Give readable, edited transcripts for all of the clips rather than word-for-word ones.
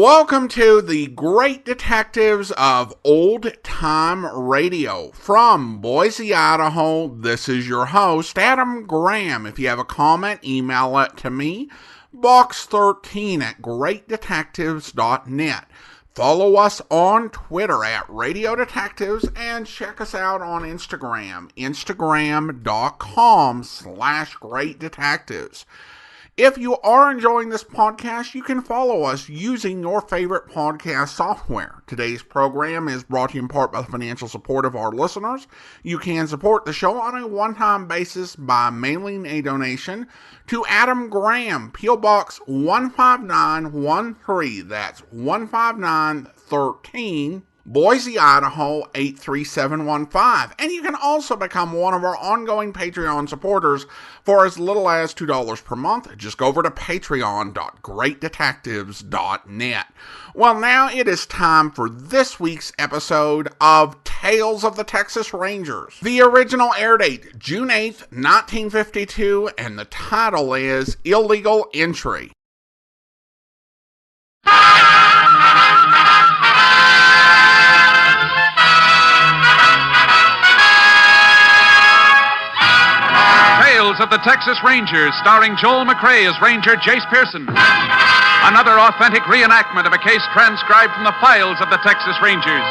Welcome to the Great Detectives of Old Time Radio. From Boise, Idaho, this is your host, Adam Graham. If you have a comment, email it to me, box13@greatdetectives.net. Follow us on Twitter at Radio Detectives and check us out on Instagram, instagram.com/greatdetectives. If you are enjoying this podcast, you can follow us using your favorite podcast software. Today's program is brought to you in part by the financial support of our listeners. You can support the show on a one-time basis by mailing a donation to Adam Graham, P.O. Box 15913. That's 15913. Boise, Idaho, 83715. And you can also become one of our ongoing Patreon supporters for as little as $2 per month. Just go over to patreon.greatdetectives.net. Well, now it is time for this week's episode of Tales of the Texas Rangers. The original air date, June 8th, 1952, and the title is Illegal Entry. Tales of the Texas Rangers, starring Joel McCrea as Ranger Jace Pearson. Another authentic reenactment of a case transcribed from the files of the Texas Rangers.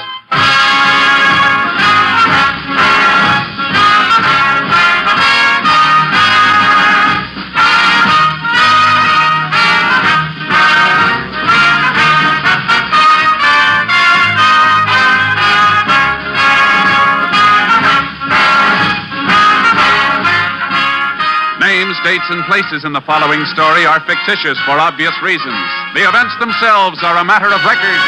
Names, dates, and places in the following story are fictitious for obvious reasons. The events themselves are a matter of record.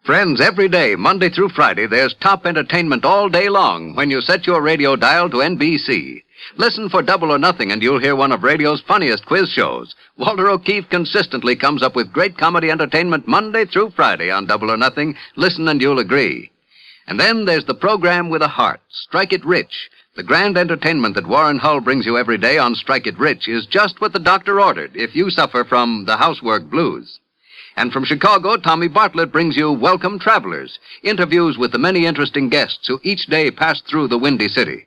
Friends, every day, Monday through Friday, there's top entertainment all day long when you set your radio dial to NBC. Listen for Double or Nothing and you'll hear one of radio's funniest quiz shows. Walter O'Keefe consistently comes up with great comedy entertainment Monday through Friday on Double or Nothing. Listen and you'll agree. And then there's the program with a heart, Strike It Rich. The grand entertainment that Warren Hull brings you every day on Strike It Rich is just what the doctor ordered if you suffer from the housework blues. And from Chicago, Tommy Bartlett brings you Welcome Travelers, interviews with the many interesting guests who each day pass through the Windy City.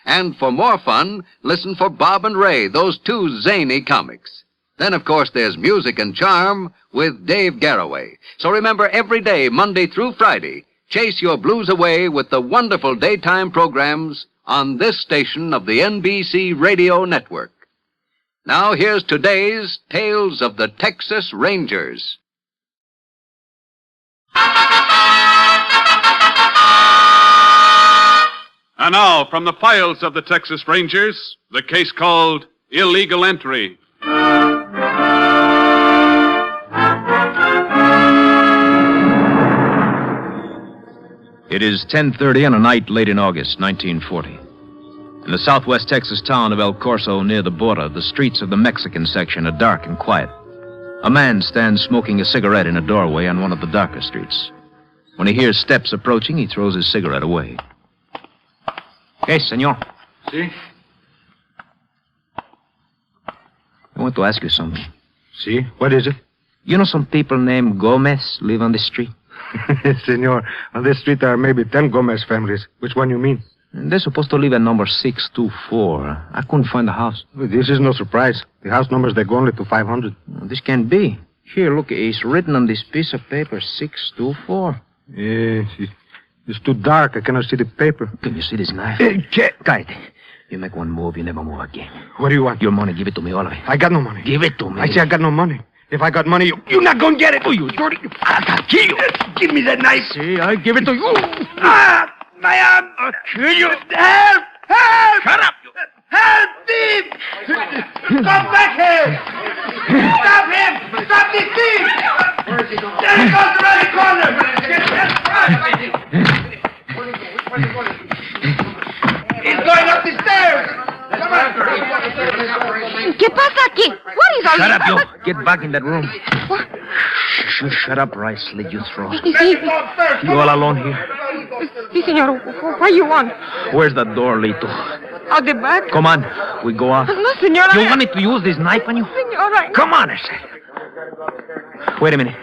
And for more fun, listen for Bob and Ray, those two zany comics. Then, of course, there's Music and Charm with Dave Garroway. So remember, every day, Monday through Friday, chase your blues away with the wonderful daytime programs on this station of the NBC Radio Network. Now here's today's Tales of the Texas Rangers. And now, from the files of the Texas Rangers, the case called Illegal Entry. It is 10:30 on a night late in August, 1940. In the southwest Texas town of El Corso near the border, the streets of the Mexican section are dark and quiet. A man stands smoking a cigarette in a doorway on one of the darker streets. When he hears steps approaching, he throws his cigarette away. Hey, senor. Si? I want to ask you something. Si? What is it? You know some people named Gomez live on this street? Senor, on this street there are maybe 10 Gomez families. Which one you mean? They're supposed to live at number 624. I couldn't find the house. Well, this is no surprise. The house numbers, they go only to 500. This can't be. Here, look, it's written on this piece of paper, 624. It's too dark. I cannot see the paper. Can you see this knife? Guide. You make one move, you never move again. What do you want? Your money, give it to me, all of it. I got no money. Give it to me. I say I got no money. If I got money, you're not going to get it. Oh, you dirty... I'll kill you. Give me that knife. See, I give it to you. My arm. I'll kill you. Help! Help! Shut up. Help, thief! Come back here! Stop him! Stop this thief! Where is he going? There he goes around the corner! He's going up the stairs! Come on! ¿Qué pasa aquí? What is all Shut this? up, you. Get back in that room. What? Shut up, or I slit your throat. Sí. You all alone here? Sí, señor. What do you want? Where's the door, Lito? Out the back. Come on. We go out. No, senora. You want me to use this knife on you? Senora. Come on, I say. Wait a minute.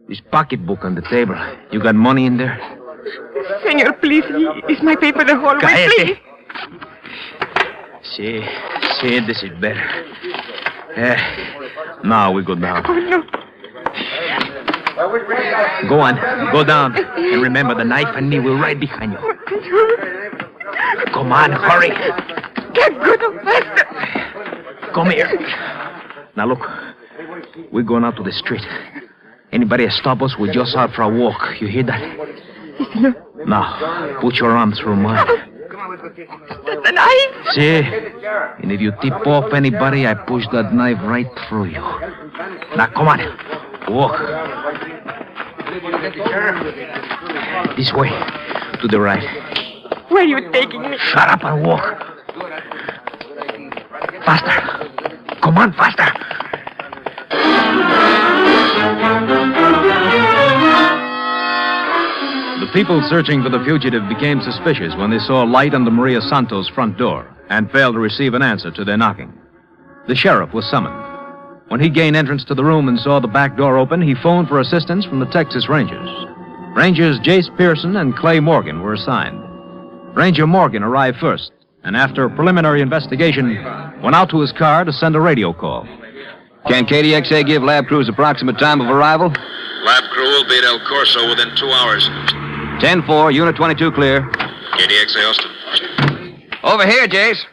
This pocketbook on the table. You got money in there? Senor, please. It's my paper the whole way, Cállate. please. See, this is better. Now we go down. Oh, no. Go on. Go down. And remember, the knife and me will right behind you. Come on, hurry. Get good and faster. Come here. Now, look. We're going out to the street. Anybody stop us, we're just out for a walk. You hear that? Now, put your arm through mine. The knife. See? And if you tip off anybody, I push that knife right through you. Now, come on. Walk. This way. To the right. Where are you taking me? Shut up and walk. Faster. Come on, faster. The people searching for the fugitive became suspicious when they saw a light on the Maria Santos front door and failed to receive an answer to their knocking. The sheriff was summoned. When he gained entrance to the room and saw the back door open, he phoned for assistance from the Texas Rangers. Rangers Jace Pearson and Clay Morgan were assigned. Ranger Morgan arrived first, and after a preliminary investigation, went out to his car to send a radio call. Can KDXA give lab crews approximate time of arrival? Lab crew will be at El Corso within 2 hours. 10-4, Unit 22 clear. KDXA Austin. Over here, Jace.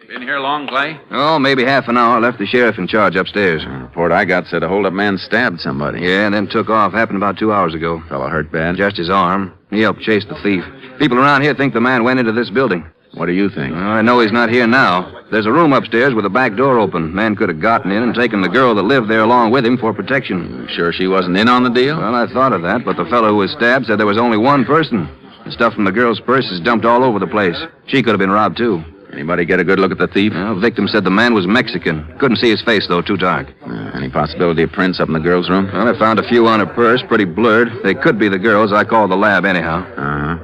Been here long, Clay? Oh, maybe half an hour. Left the sheriff in charge upstairs. The report I got said a hold-up man stabbed somebody. Yeah, and then took off. Happened about 2 hours ago. Fellow hurt bad? Just his arm. He helped chase the thief. People around here think the man went into this building. What do you think? I know he's not here now. There's a room upstairs with a back door open. Man could have gotten in and taken the girl that lived there along with him for protection. You sure she wasn't in on the deal? Well, I thought of that, but the fellow who was stabbed said there was only one person. The stuff from the girl's purse is dumped all over the place. She could have been robbed, too. Anybody get a good look at the thief? Well, the victim said the man was Mexican. Couldn't see his face, though, too dark. Any possibility of prints up in the girl's room? Well, I found a few on her purse, pretty blurred. They could be the girl's. I called the lab anyhow. Uh-huh.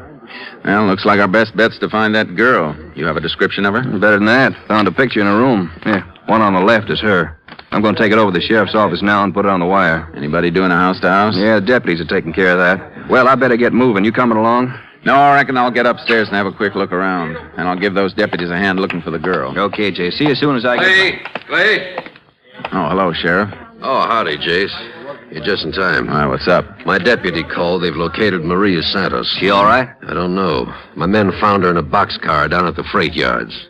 Well, looks like our best bet's to find that girl. You have a description of her? Better than that. Found a picture in her room. Here, one on the left is her. I'm going to take it over to the sheriff's office now and put it on the wire. Anybody doing a house-to-house? Yeah, the deputies are taking care of that. Well, I better get moving. You coming along? No, I reckon I'll get upstairs and have a quick look around. And I'll give those deputies a hand looking for the girl. Okay, Jay. See you as soon as I get... Clay? Oh, hello, Sheriff. Oh, howdy, Jace. You're just in time. All right, what's up? My deputy called. They've located Maria Santos. She all right? I don't know. My men found her in a boxcar down at the freight yards.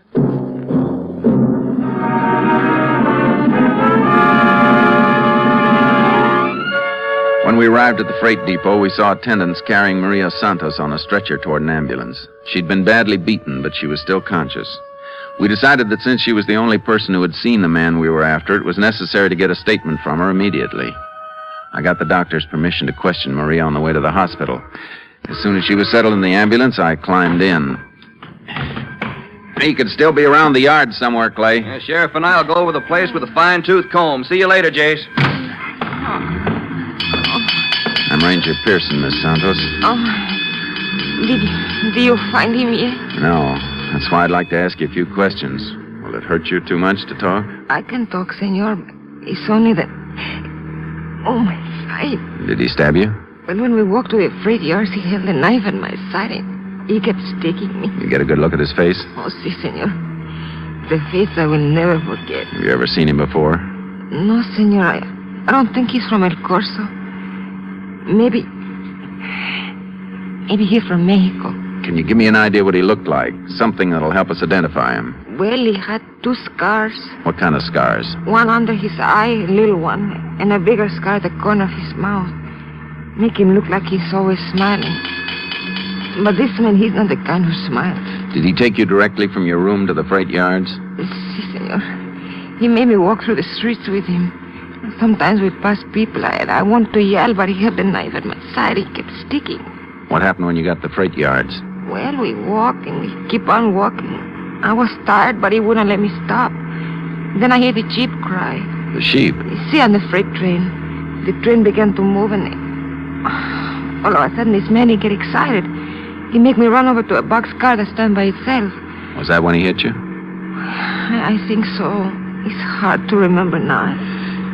When we arrived at the freight depot, we saw attendants carrying Maria Santos on a stretcher toward an ambulance. She'd been badly beaten, but she was still conscious. We decided that since she was the only person who had seen the man we were after, it was necessary to get a statement from her immediately. I got the doctor's permission to question Maria on the way to the hospital. As soon as she was settled in the ambulance, I climbed in. He could still be around the yard somewhere, Clay. Yeah, Sheriff and I'll go over the place with a fine-tooth comb. See you later, Jace. I'm Ranger Pearson, Miss Santos. Oh, did you find him yet? No. That's why I'd like to ask you a few questions. Will it hurt you too much to talk? I can talk, senor. It's only that... Oh, my side. Did he stab you? But when we walked to the freight yards, he held a knife at my side and he kept sticking me. You get a good look at his face? Oh, si, senor. The face I will never forget. Have you ever seen him before? No, senor. I don't think he's from El Corso. Maybe he's from Mexico. Can you give me an idea what he looked like? Something that'll help us identify him. Well, he had 2 scars. What kind of scars? One under his eye, a little one, and a bigger scar at the corner of his mouth. Make him look like he's always smiling. But this man, he's not the kind who smiles. Did he take you directly from your room to the freight yards? Si, senor. He made me walk through the streets with him. Sometimes we passed people. I wanted to yell, but he held the knife at my side. He kept sticking. What happened when you got to the freight yards? Well, we walked and we keep on walking. I was tired, but he wouldn't let me stop. Then I heard the jeep cry. The sheep? You see, on the freight train. The train began to move and... all of a sudden, this man, he get excited. He make me run over to a boxcar that stand by itself. Was that when he hit you? I think so. It's hard to remember now.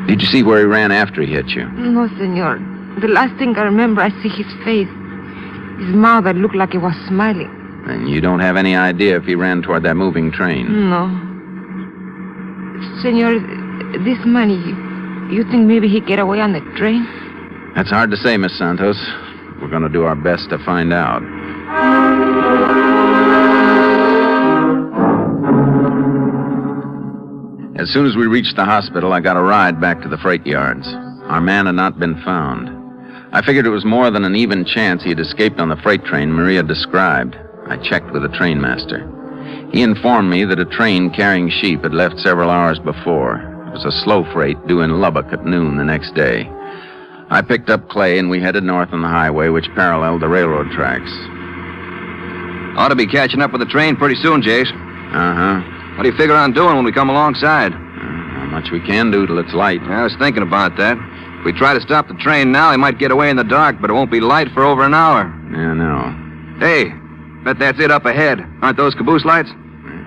Did you see where he ran after he hit you? No, senor. The last thing I remember, I see his face. His mouth that looked like it was smiling. And you don't have any idea if he ran toward that moving train? No. Senor, this money, you think maybe he'd get away on the train? That's hard to say, Miss Santos. We're going to do our best to find out. As soon as we reached the hospital, I got a ride back to the freight yards. Our man had not been found. I figured it was more than an even chance he had escaped on the freight train Maria described. I checked with the trainmaster. He informed me that a train carrying sheep had left several hours before. It was a slow freight due in Lubbock at noon the next day. I picked up Clay and we headed north on the highway which paralleled the railroad tracks. Ought to be catching up with the train pretty soon, Jace. Uh-huh. What do you figure on doing when we come alongside? Not much we can do till it's light. I was thinking about that. If we try to stop the train now, he might get away in the dark, but it won't be light for over an hour. Yeah, no. Hey, bet that's it up ahead. Aren't those caboose lights?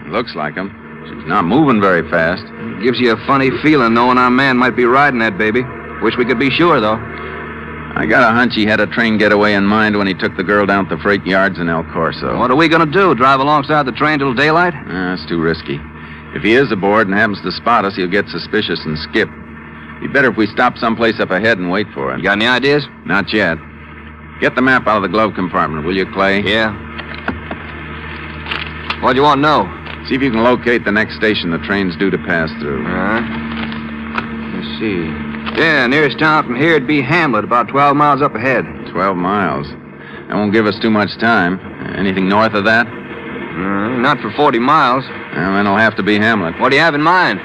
Looks like him. She's not moving very fast. Gives you a funny feeling knowing our man might be riding that baby. Wish we could be sure, though. I got a hunch he had a train getaway in mind when he took the girl down to the freight yards in El Corso. What are we going to do, drive alongside the train till daylight? That's too risky. If he is aboard and happens to spot us, he'll get suspicious and skip. Be better if we stop someplace up ahead and wait for him. You got any ideas? Not yet. Get the map out of the glove compartment, will you, Clay? Yeah. What do you want to know? See if you can locate the next station the train's due to pass through. Let's see. Yeah, nearest town from here would be Hamlet, about 12 miles up ahead. 12 miles. That won't give us too much time. Anything north of that? Not for 40 miles. Well, then it'll have to be Hamlet. What do you have in mind?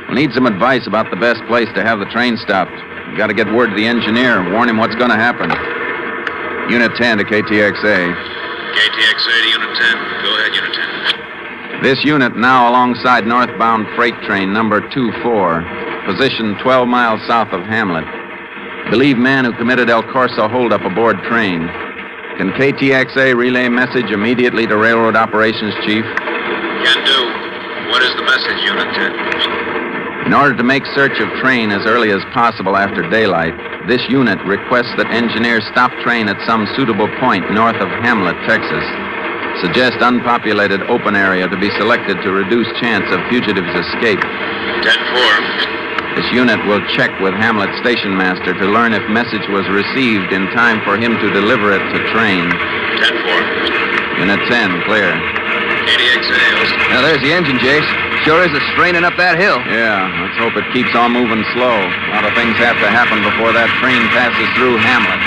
We'll need some advice about the best place to have the train stopped. We've got to get word to the engineer and warn him what's going to happen. Unit 10 to KTXA. KTXA to Unit 10. Go ahead, Unit 10. This unit now alongside northbound freight train number 24, positioned 12 miles south of Hamlet. Believe man who committed El Corso holdup aboard train. Can KTXA relay message immediately to Railroad Operations Chief? Can do. What is the message, Unit 10? In order to make search of train as early as possible after daylight, this unit requests that engineers stop train at some suitable point north of Hamlet, Texas. Suggest unpopulated open area to be selected to reduce chance of fugitives' escape. 10-4. This unit will check with Hamlet station master to learn if message was received in time for him to deliver it to train. 10-4. Unit 10, clear. KTXA, Ellis. Now, there's the engine, Jace. Sure is a straining up that hill. Yeah, let's hope it keeps on moving slow. A lot of things have to happen before that train passes through Hamlet.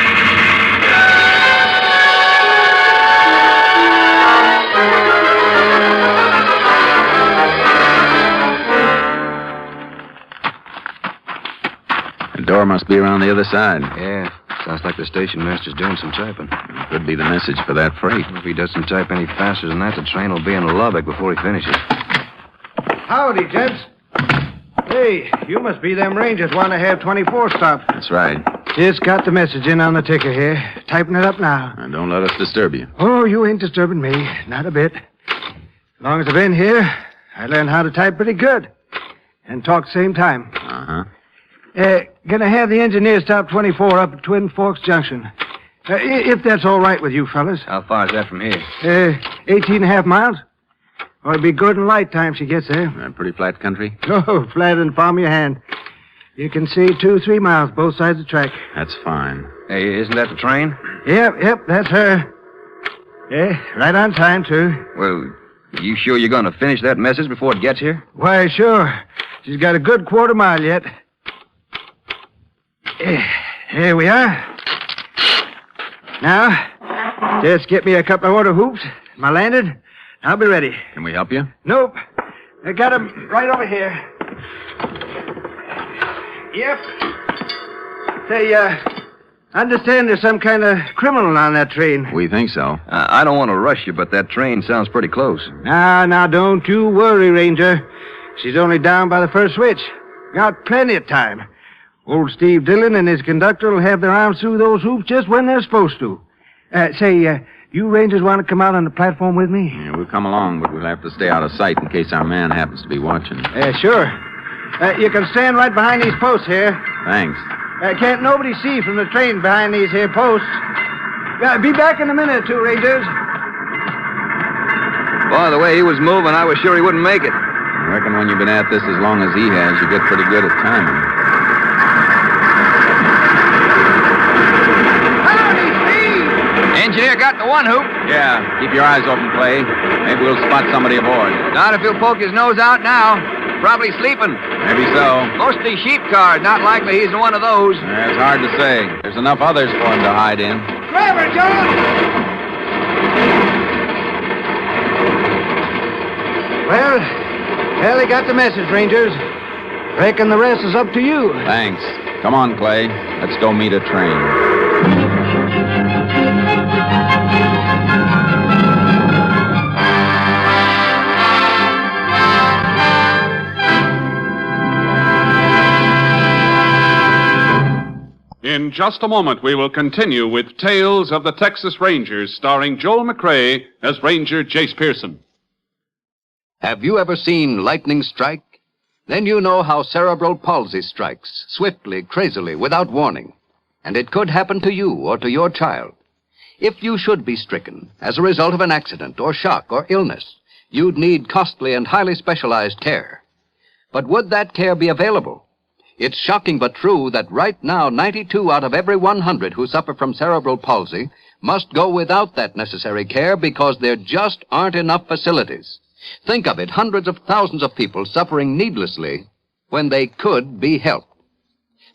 The door must be around the other side. Yeah, sounds like the station master's doing some typing. Could be the message for that freight. If he doesn't type any faster than that, the train will be in Lubbock before he finishes. Howdy, gents. Hey, you must be them Rangers want to have 24 stop. That's right. Just got the message in on the ticker here. Typing it up now. And don't let us disturb you. Oh, you ain't disturbing me. Not a bit. As long as I've been here, I learned how to type pretty good. And talk at the same time. Uh-huh. Gonna have the engineer stop 24 up at Twin Forks Junction. If that's all right with you fellas. How far is that from here? 18 and a half miles. Or it'll be good and light time she gets there. Pretty flat country? Oh, flat in the palm of your hand. You can see 2-3 miles both sides of the track. That's fine. Hey, isn't that the train? Yep, that's her. Yeah, right on time, too. Well, you sure you're going to finish that message before it gets here? Why, sure. She's got a good quarter mile yet. Here we are. Now, just get me a couple of water hoops. Am I landed? I'll be ready. Can we help you? Nope. I got him right over here. Yep. Say, understand there's some kind of criminal on that train. We think so. I don't want to rush you, but that train sounds pretty close. Now, don't you worry, Ranger. She's only down by the first switch. Got plenty of time. Old Steve Dillon and his conductor will have their arms through those hoops just when they're supposed to. You Rangers want to come out on the platform with me? Yeah, we'll come along, but we'll have to stay out of sight in case our man happens to be watching. Sure. You can stand right behind these posts here. Thanks. Can't nobody see from the train behind these here posts. Be back in a minute or two, Rangers. Boy, the way he was moving, I was sure he wouldn't make it. I reckon when you've been at this as long as he has, you get pretty good at timing. Howdy, Steve! Engineer got the one hoop. Yeah, keep your eyes open, Clay. Maybe we'll spot somebody aboard. Not if he'll poke his nose out now. Probably sleeping. Maybe so. Mostly sheep cars. Not likely he's in one of those. It's hard to say. There's enough others for him to hide in. Clever, John! Well, he got the message, Rangers. Reckon the rest is up to you. Thanks. Come on, Clay. Let's go meet a train. In just a moment, we will continue with Tales of the Texas Rangers, starring Joel McCrea as Ranger Jace Pearson. Have you ever seen lightning strike? Then you know how cerebral palsy strikes, swiftly, crazily, without warning. And it could happen to you or to your child. If you should be stricken as a result of an accident or shock or illness, you'd need costly and highly specialized care. But would that care be available? It's shocking but true that right now 92 out of every 100 who suffer from cerebral palsy must go without that necessary care because there just aren't enough facilities. Think of it, hundreds of thousands of people suffering needlessly when they could be helped.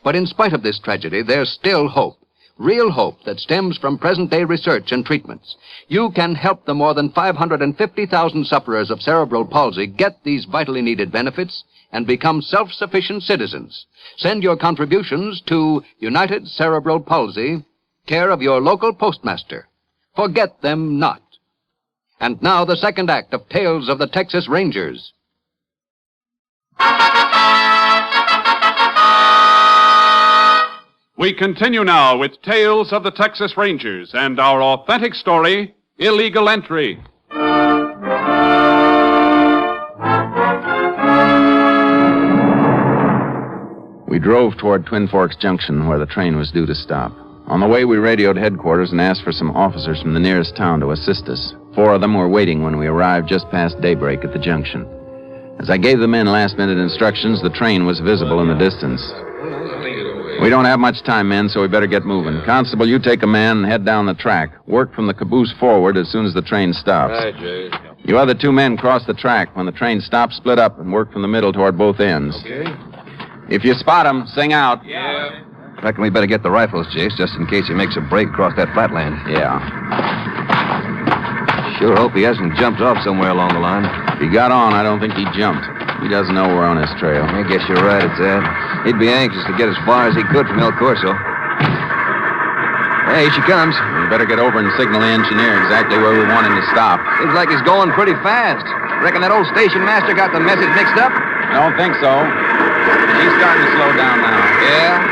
But in spite of this tragedy, there's still hope, real hope that stems from present-day research and treatments. You can help the more than 550,000 sufferers of cerebral palsy get these vitally needed benefits and become self-sufficient citizens. Send your contributions to United Cerebral Palsy, care of your local postmaster. Forget them not. And now the second act of Tales of the Texas Rangers. We continue now with Tales of the Texas Rangers and our authentic story, Illegal Entry. We drove toward Twin Forks Junction, where the train was due to stop. On the way, we radioed headquarters and asked for some officers from the nearest town to assist us. 4 of them were waiting when we arrived just past daybreak at the junction. As I gave the men last-minute instructions, the train was visible in the distance. We don't have much time, men, so we better get moving. Constable, you take a man and head down the track. Work from the caboose forward as soon as the train stops. Right, Jace. You other 2 men cross the track. When the train stops, split up and work from the middle toward both ends. Okay. If you spot him, sing out. Yeah. Reckon we better get the rifles, Jace, just in case he makes a break across that flatland. Yeah. Sure hope he hasn't jumped off somewhere along the line. If he got on, I don't think he jumped. He doesn't know we're on his trail. I guess you're right, it's Ed. He'd be anxious to get as far as he could from El Corso. Hey, here she comes. We better get over and signal the engineer exactly where we want him to stop. Seems like he's going pretty fast. Reckon that old station master got the message mixed up? I don't think so. He's starting to slow down now. Yeah.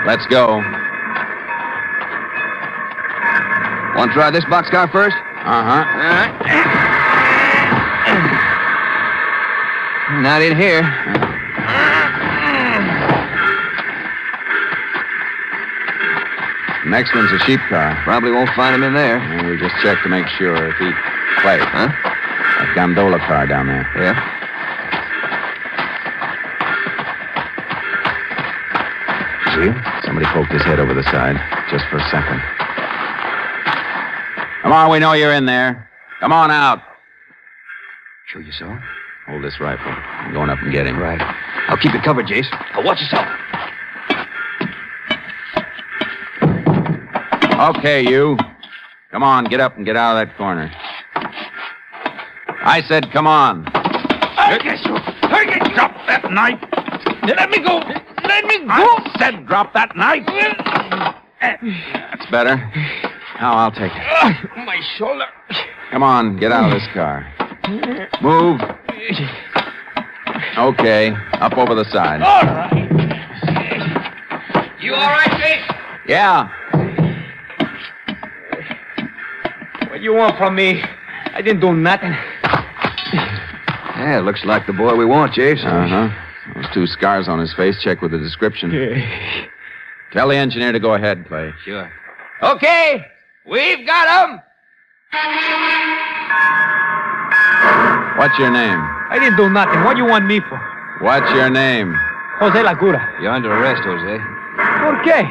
Let's go. Want to try this boxcar first? Uh-huh. All right. Not in here. Next one's a sheep car. Probably won't find him in there. And we just check to make sure if he... Clay. Huh? That gondola car down there. Yeah. See? Somebody poked his head over the side, just for a second. Come on, we know you're in there. Come on out. Sure you saw? Hold this rifle. I'm going up and get him. Right. I'll keep it covered, Jace. But watch yourself. Okay, you. Come on, get up and get out of that corner. I said come on. Drop that knife. Let me go. Let me go. I said drop that knife. That's better. Now I'll take it. My shoulder. Come on, get out of this car. Move. Okay, up over the side. All right. You all right, Jace? Yeah. What you want from me? I didn't do nothing. Yeah, looks like the boy we want, Jace. Uh-huh. Those 2 scars on his face, check with the description. Tell the engineer to go ahead, Clay. Sure. Okay, we've got him. What's your name? I didn't do nothing. What do you want me for? What's your name? Jose Lagura. You're under arrest, Jose. ¿Por qué?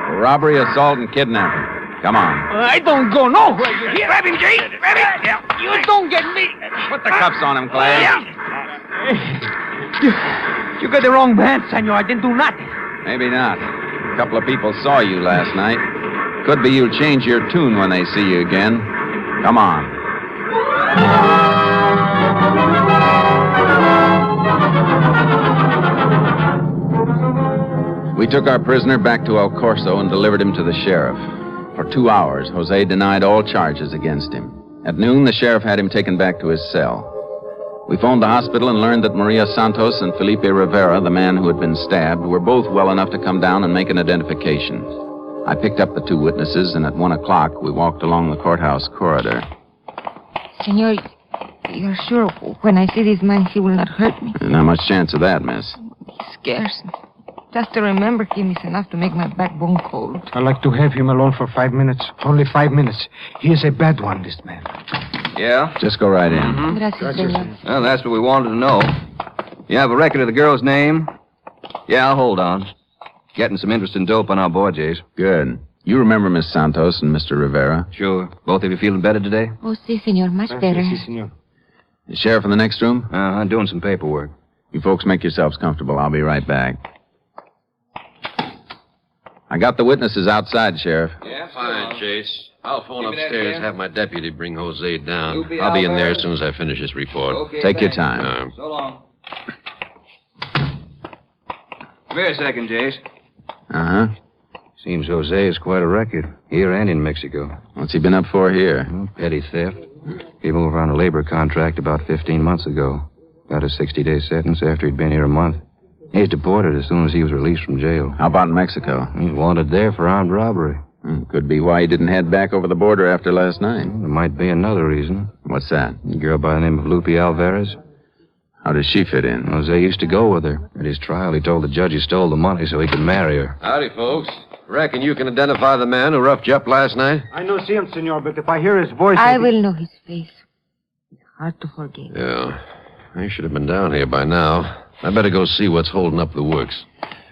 For robbery, assault, and kidnapping. Come on. I don't go nowhere. You hear? Grab him, Jace. Grab him. Yeah. You don't get me. Put the cuffs on him, Clay. Yeah. You got the wrong man, senor. I didn't do nothing. Maybe not. A couple of people saw you last night. Could be you'll change your tune when they see you again. Come on. We took our prisoner back to El Corso and delivered him to the sheriff. For 2 hours, Jose denied all charges against him. At noon, the sheriff had him taken back to his cell. We phoned the hospital and learned that Maria Santos and Felipe Rivera, the man who had been stabbed, were both well enough to come down and make an identification. I picked up the 2 witnesses, and at 1 o'clock, we walked along the courthouse corridor. Senor, you're sure when I see this man, he will not hurt me? There's not much chance of that, miss. He scares me. Just to remember him is enough to make my backbone cold. I'd like to have him alone for 5 minutes. Only 5 minutes. He is a bad one, this man. Yeah? Just go right in. Gracias, senor. Well, that's what we wanted to know. You have a record of the girl's name? Yeah, I'll hold on. Getting some interesting dope on our board, Jace. Good. You remember Miss Santos and Mr. Rivera? Sure. Both of you feeling better today? Oh, si, senor. Much better. Si, senor. The sheriff in the next room? Uh-huh, doing some paperwork. You folks make yourselves comfortable. I'll be right back. I got the witnesses outside, Sheriff. Yeah, fine, Jace. I'll phone upstairs and have my deputy bring Jose down. I'll be in there as soon as I finish this report. Okay, Take your time. So long. Come here a second, Jace. Uh-huh. Seems Jose is quite a record, here and in Mexico. What's he been up for here? Petty theft. Came over on a labor contract about 15 months ago. Got a 60-day sentence after he'd been here a month. He's deported as soon as he was released from jail. How about in Mexico? He's wanted there for armed robbery. Could be why he didn't head back over the border after last night. There might be another reason. What's that? A girl by the name of Lupe Alvarez. How does she fit in? Jose used to go with her. At his trial, he told the judge he stole the money so he could marry her. Howdy, folks. Reckon you can identify the man who roughed you up last night? I know see him, senor, but if I hear his voice... I will know his face. It's hard to forget. Yeah. I should have been down here by now. I better go see what's holding up the works.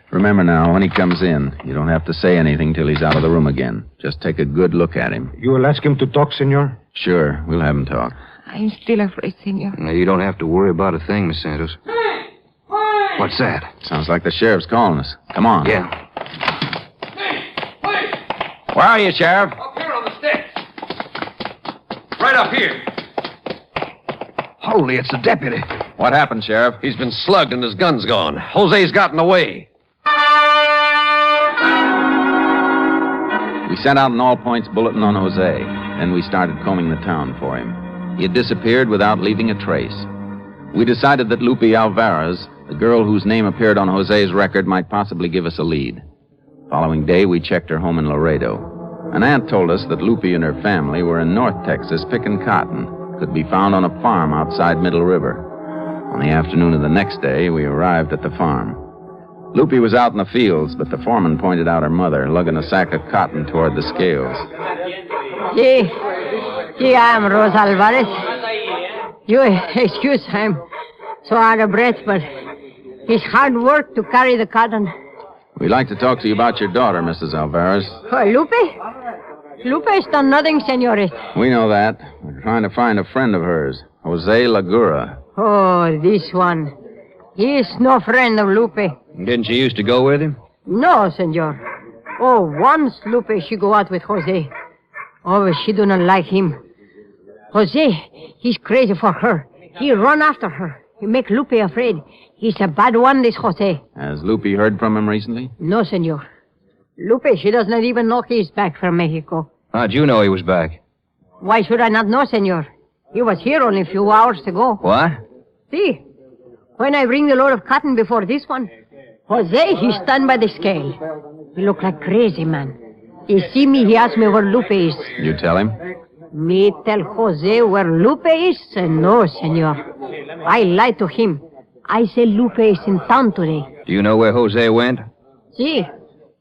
Remember now, when he comes in, you don't have to say anything till he's out of the room again. Just take a good look at him. You will ask him to talk, senor? Sure, we'll have him talk. I'm still afraid, senor. Now, you don't have to worry about a thing, Miss Santos. Hey! What's that? Sounds like the sheriff's calling us. Come on. Yeah. Hey! Wait! Where are you, Sheriff? Up here on the steps. Right up here. Holy, it's the deputy. What happened, Sheriff? He's been slugged and his gun's gone. Jose's gotten away. We sent out an all-points bulletin on Jose. Then we started combing the town for him. He had disappeared without leaving a trace. We decided that Lupe Alvarez, the girl whose name appeared on Jose's record, might possibly give us a lead. Following day, we checked her home in Laredo. An aunt told us that Lupe and her family were in North Texas picking cotton. Could be found on a farm outside Middle River. On the afternoon of the next day, we arrived at the farm. Lupe was out in the fields, but the foreman pointed out her mother, lugging a sack of cotton toward the scales. Sí, I am Rosa Alvarez. You excuse, I'm so out of breath, but it's hard work to carry the cotton. We'd like to talk to you about your daughter, Mrs. Alvarez. Oh, Lupe? Lupe has done nothing, senorita. We know that. We're trying to find a friend of hers, Jose Lagura. Oh, this one. He is no friend of Lupe. Didn't you used to go with him? No, senor. Oh, once Lupe, she go out with Jose. Oh, but she do not like him. Jose, he's crazy for her. He run after her. He make Lupe afraid. He's a bad one, this Jose. Has Lupe heard from him recently? No, senor. Lupe, she does not even know he's back from Mexico. How'd you know he was back? Why should I not know, senor? He was here only a few hours ago. What? See, when I bring the load of cotton before this one, Jose, he stand by the scale. He look like crazy man. He see me, he ask me where Lupe is. You tell him? Me tell Jose where Lupe is? No, senor. I lie to him. I say Lupe is in town today. Do you know where Jose went? See,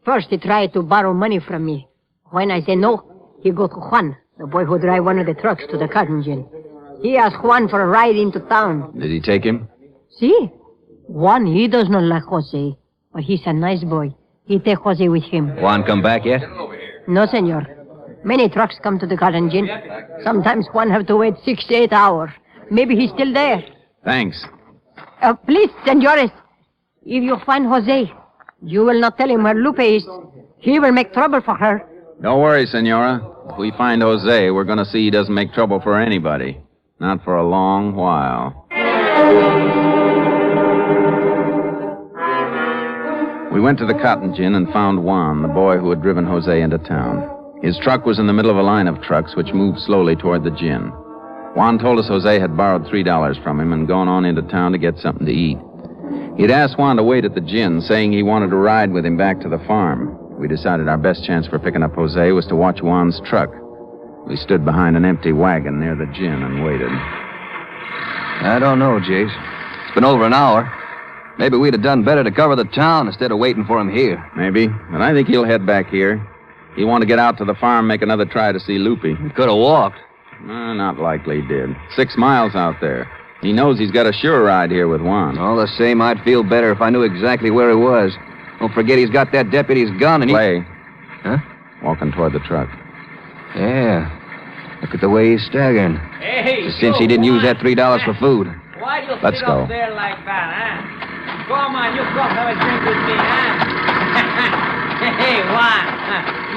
first he tried to borrow money from me. When I say no, he go to Juan, the boy who drive one of the trucks to the cotton gin. He asked Juan for a ride into town. Did he take him? See, Juan, he does not like Jose, but he's a nice boy. He take Jose with him. Juan come back yet? No, senor. Many trucks come to the cotton gin. Sometimes Juan have to wait 6 to 8 hours. Maybe he's still there. Thanks. Please, senores, if you find Jose, you will not tell him where Lupe is. He will make trouble for her. Don't worry, Senora. If we find Jose, we're going to see he doesn't make trouble for anybody. Not for a long while. We went to the cotton gin and found Juan, the boy who had driven Jose into town. His truck was in the middle of a line of trucks which moved slowly toward the gin. Juan told us Jose had borrowed $3 from him and gone on into town to get something to eat. He'd asked Juan to wait at the gin, saying he wanted to ride with him back to the farm. We decided our best chance for picking up Jose was to watch Juan's truck. We stood behind an empty wagon near the gin and waited. I don't know, Jace. It's been over an hour. Maybe we'd have done better to cover the town instead of waiting for him here. Maybe, but I think he'll head back here. He wanted to get out to the farm, make another try to see Lupe. He could have walked. Not likely he did. 6 miles out there. He knows he's got a sure ride here with Juan. All the same, I'd feel better if I knew exactly where he was. Don't forget he's got that deputy's gun and Clay. Huh? Walking toward the truck. Yeah. Look at the way he's staggering. Hey, Since he didn't use that $3 for food. Why you Let's sit go. up there like that, huh? Come on, you come have a drink with me, huh? Hey, Juan,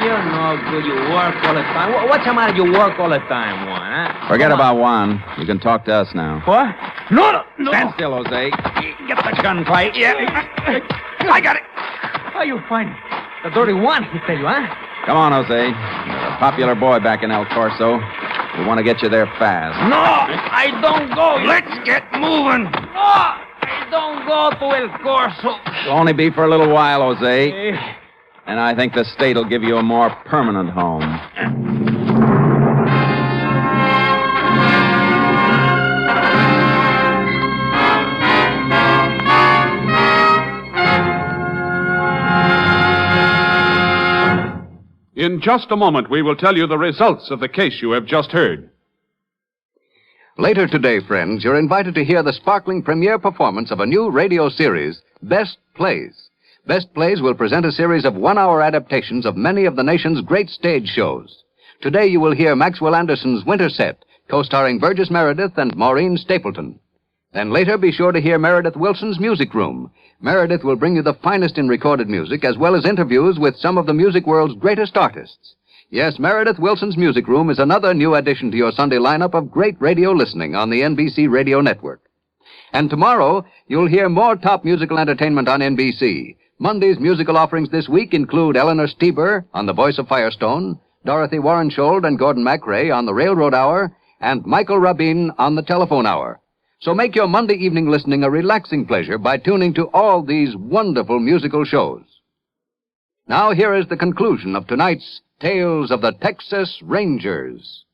you're no good. You work all the time. What's the matter? You work all the time, Juan, huh? Forget about Juan. You can talk to us now. What? No. Stand still, Jose. Get the gun, Clay. Yeah. I got it. How you find the dirty one, he tell you, huh? Come on, Jose. You're a popular boy back in El Corso. We want to get you there fast. No, I don't go. Let's get moving. No, I don't go to El Corso. It'll only be for a little while, Jose. And I think the state will give you a more permanent home. In just a moment, we will tell you the results of the case you have just heard. Later today, friends, you're invited to hear the sparkling premiere performance of a new radio series, Best Plays. Best Plays will present a series of one-hour adaptations of many of the nation's great stage shows. Today you will hear Maxwell Anderson's Winter Set, co-starring Burgess Meredith and Maureen Stapleton. Then later be sure to hear Meredith Wilson's Music Room. Meredith will bring you the finest in recorded music as well as interviews with some of the music world's greatest artists. Yes, Meredith Wilson's Music Room is another new addition to your Sunday lineup of great radio listening on the NBC Radio Network. And tomorrow, you'll hear more top musical entertainment on NBC. Monday's musical offerings this week include Eleanor Stieber on The Voice of Firestone, Dorothy Warrenshold and Gordon McCrea on The Railroad Hour, and Michael Rabin on The Telephone Hour. So make your Monday evening listening a relaxing pleasure by tuning to all these wonderful musical shows. Now here is the conclusion of tonight's Tales of the Texas Rangers.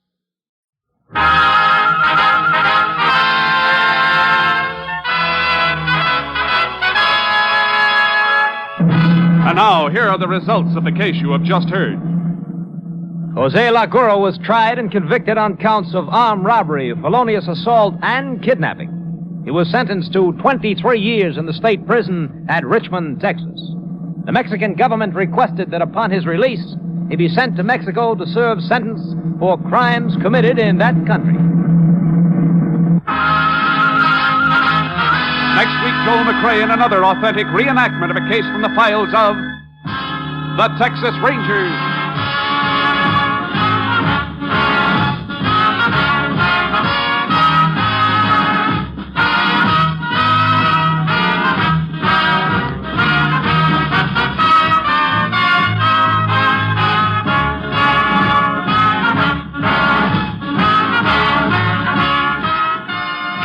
And now, here are the results of the case you have just heard. Jose Laguro was tried and convicted on counts of armed robbery, felonious assault, and kidnapping. He was sentenced to 23 years in the state prison at Richmond, Texas. The Mexican government requested that upon his release, he be sent to Mexico to serve sentence for crimes committed in that country. Next week, Joel McCrea in another authentic reenactment of a case from the files of the Texas Rangers.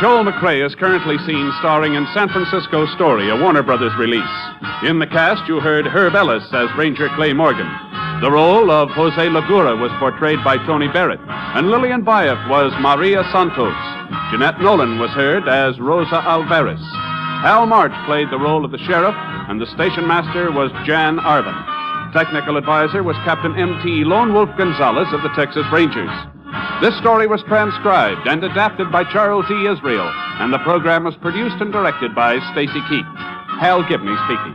Joel McCrea is currently seen starring in San Francisco Story, a Warner Brothers release. In the cast, you heard Herb Ellis as Ranger Clay Morgan. The role of Jose Lagura was portrayed by Tony Barrett, and Lillian Buyeff was Maria Santos. Jeanette Nolan was heard as Rosa Alvarez. Hal March played the role of the sheriff, and the station master was Jan Arvan. Technical advisor was Captain M.T. Lone Wolf Gonzalez of the Texas Rangers. This story was transcribed and adapted by Charles E. Israel, and the program was produced and directed by Stacy Keith. Hal Gibney speaking.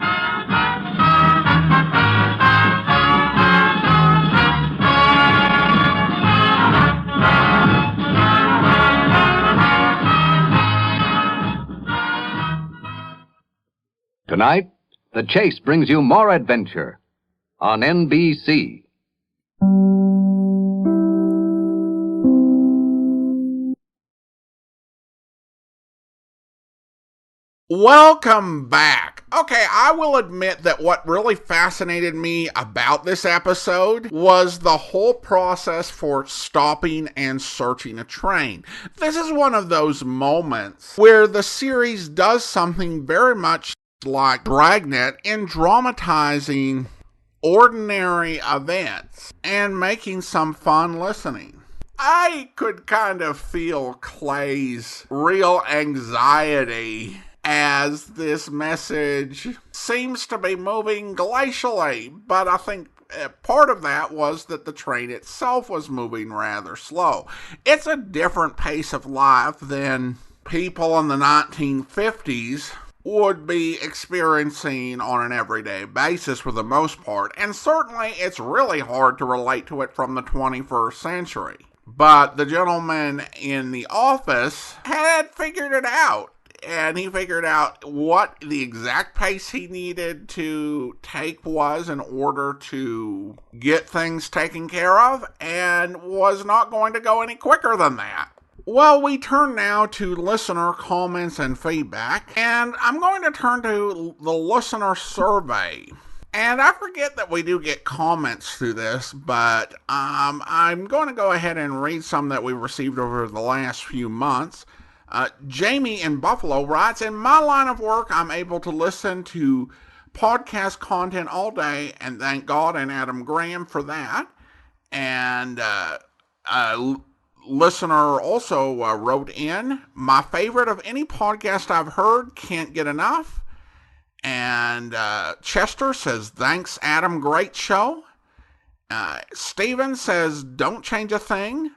Tonight, The Chase brings you more adventure on NBC. Welcome back. Okay, I will admit that what really fascinated me about this episode was the whole process for stopping and searching a train. This is one of those moments where the series does something very much like Dragnet in dramatizing ordinary events and making some fun listening. I could kind of feel Clay's real anxiety as this message seems to be moving glacially, but I think part of that was that the train itself was moving rather slow. It's a different pace of life than people in the 1950s would be experiencing on an everyday basis for the most part, and certainly it's really hard to relate to it from the 21st century. But the gentleman in the office had figured it out. And he figured out what the exact pace he needed to take was in order to get things taken care of, and was not going to go any quicker than that. Well, we turn now to listener comments and feedback, and I'm going to turn to the listener survey. And I forget that we do get comments through this, but I'm going to go ahead and read some that we received over the last few months. Jamie in Buffalo writes, in my line of work, I'm able to listen to podcast content all day, and thank God and Adam Graham for that. And listener also wrote in, my favorite of any podcast I've heard, can't get enough. And Chester says, thanks, Adam, great show. Steven says, don't change a thing.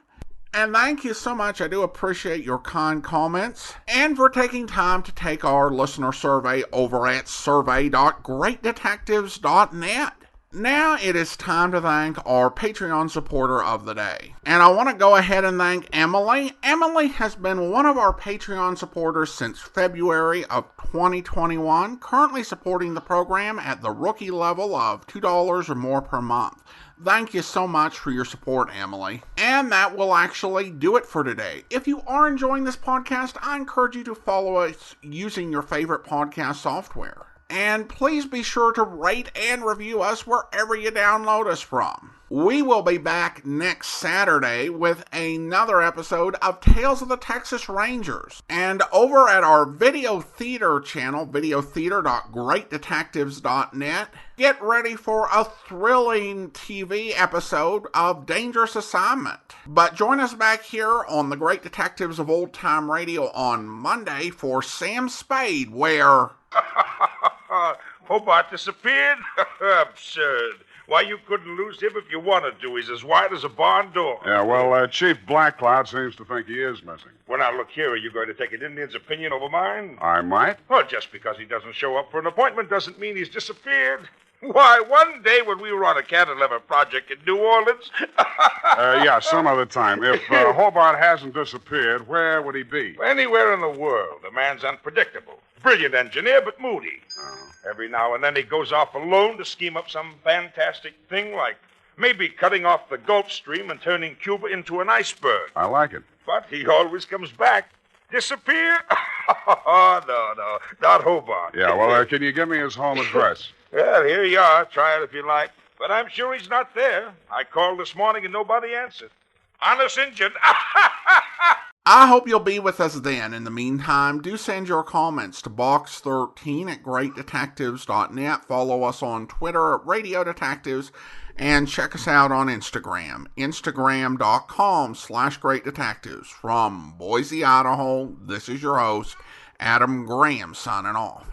And thank you so much. I do appreciate your kind comments and for taking time to take our listener survey over at survey.greatdetectives.net. Now it is time to thank our Patreon supporter of the day. And I want to go ahead and thank Emily. Emily has been one of our Patreon supporters since February of 2021, currently supporting the program at the rookie level of $2 or more per month. Thank you so much for your support, Emily. And that will actually do it for today. If you are enjoying this podcast, I encourage you to follow us using your favorite podcast software. And please be sure to rate and review us wherever you download us from. We will be back next Saturday with another episode of Tales of the Texas Rangers. And over at our video theater channel, videotheater.greatdetectives.net, get ready for a thrilling TV episode of Dangerous Assignment. But join us back here on the Great Detectives of Old Time Radio on Monday for Sam Spade, where... Hobart disappeared? Absurd. Why, you couldn't lose him if you wanted to. He's as wide as a barn door. Yeah, well, Chief Blackcloud seems to think he is missing. Well, now, look here. Are you going to take an Indian's opinion over mine? I might. Well, just because he doesn't show up for an appointment doesn't mean he's disappeared. Why, one day when we were on a cantilever project in New Orleans... Yeah, some other time. If Hobart hasn't disappeared, where would he be? Anywhere in the world. The man's unpredictable. Brilliant engineer, but moody. Oh. Every now and then he goes off alone to scheme up some fantastic thing, like maybe cutting off the Gulf Stream and turning Cuba into an iceberg. I like it. But he always comes back. Disappear? Oh, no, not Hobart. Yeah, well, can you give me his home address? Well, here you are. Try it if you like. But I'm sure he's not there. I called this morning and nobody answered. Honest Injun. I hope you'll be with us then. In the meantime, do send your comments to box13@greatdetectives.net. Follow us on Twitter at Radio Detectives, and check us out on Instagram, instagram.com/greatdetectives. From Boise, Idaho, this is your host, Adam Graham, signing off.